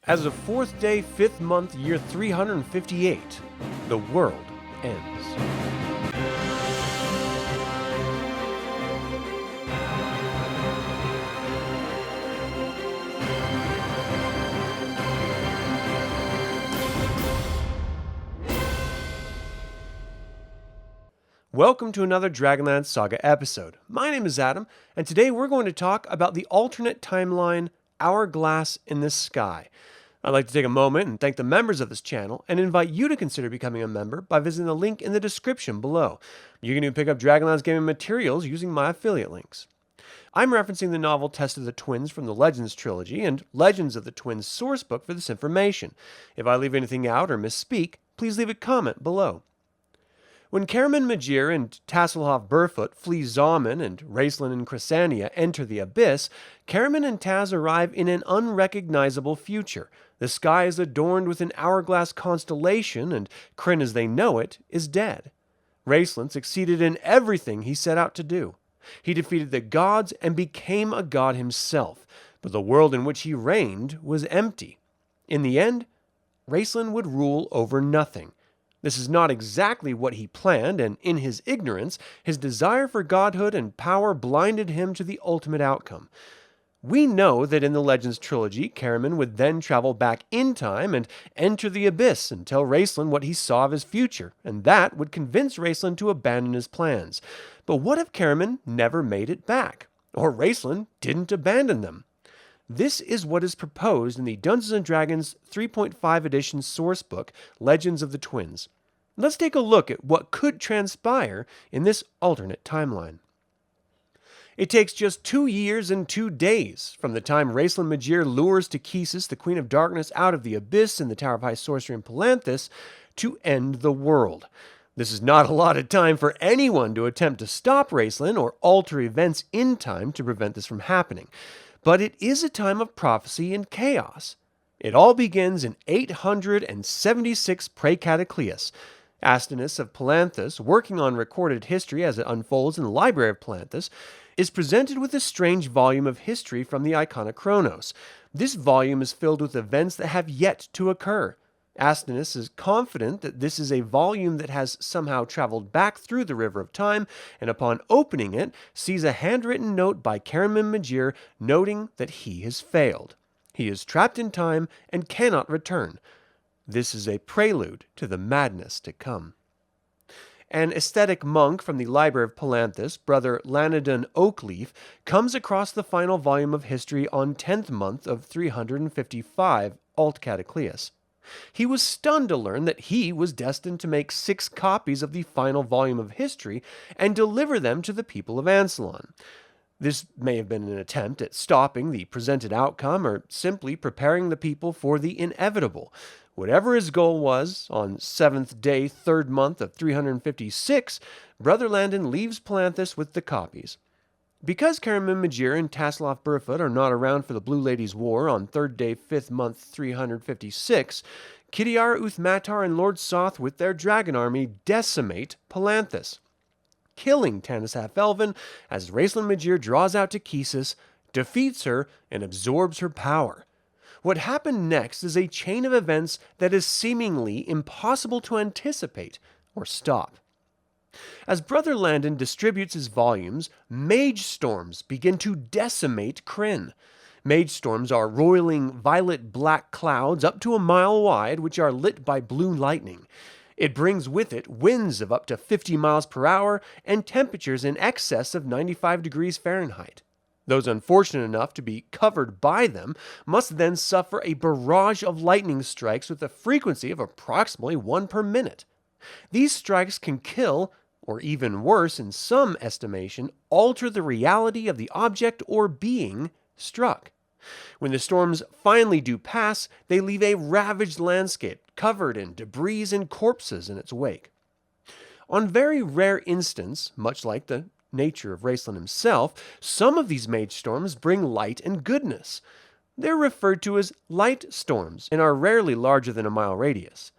As of Fourthday, 5th month, year 358, the world ends. Welcome to another DragonLance Saga episode. My name is Adam, and today we're going to talk about the alternate timeline, Hourglass in the Sky. I'd like to take a moment and thank the members of this channel and invite you to consider becoming a member by visiting the link in the description below. You can even pick up DragonLance gaming materials using my affiliate links. I'm referencing the novel Test of the Twins from the Legends trilogy and Legends of the Twins sourcebook for this information. If I leave anything out or misspeak, please leave a comment below. When Caramon, Majere, and Tasslehoff Burrfoot flee Zhaman and Raistlin and Crysania enter the Abyss, Caramon and Tas arrive in an unrecognizable future. The sky is adorned with an hourglass constellation, and Krynn as they know it is dead. Raistlin succeeded in everything he set out to do. He defeated the gods and became a god himself, but the world in which he reigned was empty. In the end, Raistlin would rule over nothing. This is not exactly what he planned, and in his ignorance, his desire for godhood and power blinded him to the ultimate outcome. We know that in the Legends trilogy, Caramon would then travel back in time and enter the Abyss and tell Raistlin what he saw of his future, and that would convince Raistlin to abandon his plans. But what if Caramon never made it back? Or Raistlin didn't abandon them? This is what is proposed in the Dungeons & Dragons 3.5 edition sourcebook, Legends of the Twins. Let's take a look at what could transpire in this alternate timeline. It takes just 2 years and 2 days from the time Raistlin Majere lures Takesis, the Queen of Darkness, out of the Abyss in the Tower of High Sorcery in Palanthas to end the world. This is not a lot of time for anyone to attempt to stop Raistlin or alter events in time to prevent this from happening. But it is a time of prophecy and chaos. It all begins in 876 pre-Cataclysm. Astinus of Palanthas, working on recorded history as it unfolds in the Library of Palanthas, is presented with a strange volume of history from the Icona Chronos. This volume is filled with events that have yet to occur. Astinus is confident that this is a volume that has somehow traveled back through the River of Time, and upon opening it, sees a handwritten note by Caramon Majere noting that he has failed. He is trapped in time and cannot return. This is a prelude to the madness to come. An ascetic monk from the Library of Palanthas, Brother Lanadon Oakleaf, comes across the final volume of history on 10th month of 355 Alt Cataclysm. He was stunned to learn that he was destined to make 6 copies of the final volume of history and deliver them to the people of Ansalon. This may have been an attempt at stopping the presented outcome or simply preparing the people for the inevitable. Whatever his goal was, on 7th day, 3rd month of 356, Brother Landon leaves Palanthas with the copies. Because Caramon Majere and Tasslehoff Burrfoot are not around for the Blue Ladies' War on 3rd day, 5th month, 356, Kidiara Uthmatar and Lord Soth with their dragon army decimate Palanthas, killing Tanis Half-Elven as Raistlin Majere draws out Takesis, defeats her, and absorbs her power. What happened next is a chain of events that is seemingly impossible to anticipate or stop. As Brother Landon distributes his volumes, Mage storms begin to decimate Krynn. Mage storms are roiling violet-black clouds up to a mile wide which are lit by blue lightning. It brings with it winds of up to 50 miles per hour and temperatures in excess of 95 degrees Fahrenheit. Those unfortunate enough to be covered by them must then suffer a barrage of lightning strikes with a frequency of approximately 1 per minute. These strikes can kill, or even worse in some estimation, alter the reality of the object or being struck. When the storms finally do pass, they leave a ravaged landscape covered in debris and corpses in its wake. On very rare instance, much like the nature of Raistlin himself, some of these mage storms bring light and goodness. They're referred to as light storms and are rarely larger than a mile radius.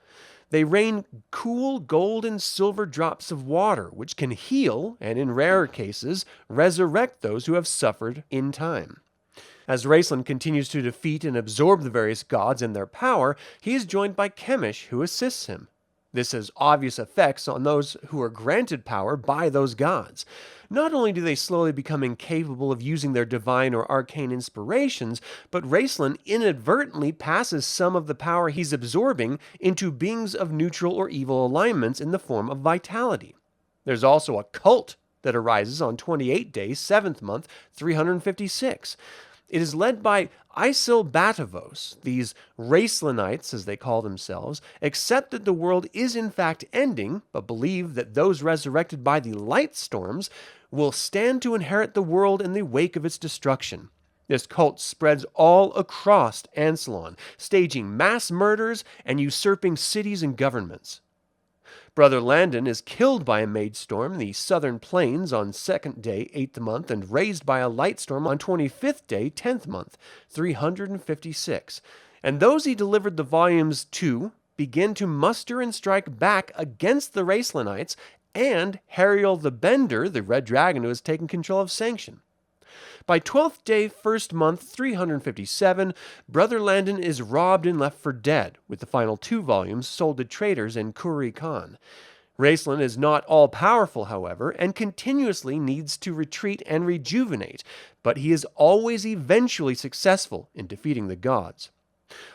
They rain cool gold and silver drops of water, which can heal and, in rare cases, resurrect those who have suffered in time. As Raistlin continues to defeat and absorb the various gods and their power, he is joined by Chemish, who assists him. This has obvious effects on those who are granted power by those gods. Not only do they slowly become incapable of using their divine or arcane inspirations, but Raistlin inadvertently passes some of the power he's absorbing into beings of neutral or evil alignments in the form of vitality. There's also a cult that arises on 28-day, 7th month, 356. It is led by Batavos. These Raistlinites, as they call themselves, accept that the world is in fact ending, but believe that those resurrected by the light storms will stand to inherit the world in the wake of its destruction. This cult spreads all across Ansalon, staging mass murders and usurping cities and governments. Brother Landon is killed by a mage storm in the southern plains on 2nd day, 8th month, and raised by a light storm on 25th day, 10th month, 356. And those he delivered the volumes to begin to muster and strike back against the Raistlinites and Hariel the Bender, the red dragon who has taken control of Sanction. By 12th day, 1st month, 357, Brother Landon is robbed and left for dead, with the final 2 volumes sold to traders in Kuri Khan. Raistlin is not all-powerful, however, and continuously needs to retreat and rejuvenate, but he is always eventually successful in defeating the gods.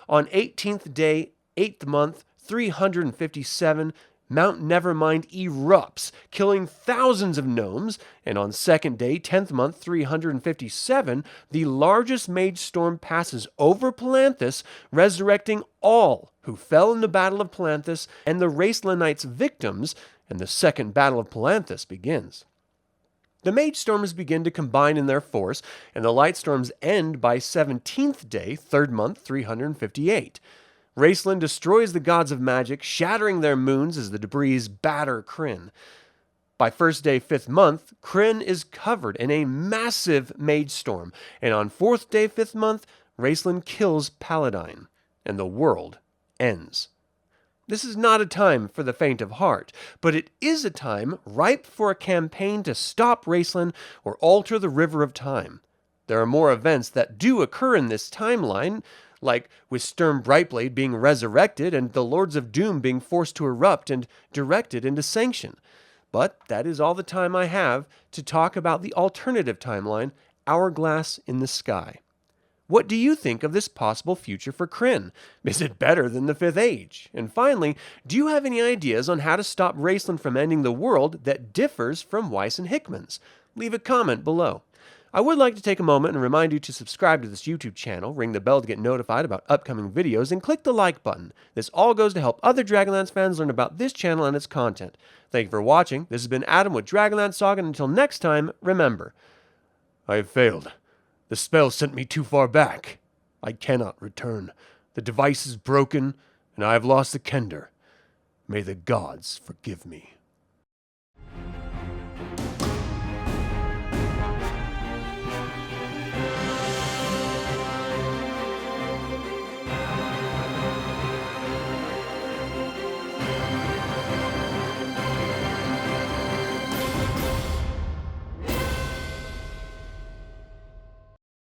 On 18th day, 8th month, 357, Mount Nevermind erupts, killing thousands of gnomes, and on 2nd day, 10th month, 357, the largest mage storm passes over Palanthas, resurrecting all who fell in the Battle of Palanthas and the Raistlinites' victims, and the Second Battle of Palanthas begins. The mage storms begin to combine in their force, and the light storms end by 17th day, 3rd month, 358. Raistlin destroys the gods of magic, shattering their moons as the debris batter Krynn. By 1st day, 5th month, Krynn is covered in a massive mage storm, and on 4th day, 5th month, Raistlin kills Paladine, and the world ends. This is not a time for the faint of heart, but it is a time ripe for a campaign to stop Raistlin or alter the river of time. There are more events that do occur in this timeline, like with Sturm Brightblade being resurrected and the Lords of Doom being forced to erupt and directed into Sanction. But that is all the time I have to talk about the alternative timeline, Hourglass in the Sky. What do you think of this possible future for Krynn? Is it better than the Fifth Age? And finally, do you have any ideas on how to stop Raistlin from ending the world that differs from Weiss and Hickman's? Leave a comment below. I would like to take a moment and remind you to subscribe to this YouTube channel, ring the bell to get notified about upcoming videos, and click the like button. This all goes to help other Dragonlance fans learn about this channel and its content. Thank you for watching. This has been Adam with DragonLance Saga, and until next time, remember, I have failed. The spell sent me too far back. I cannot return. The device is broken, and I have lost the Kender. May the gods forgive me.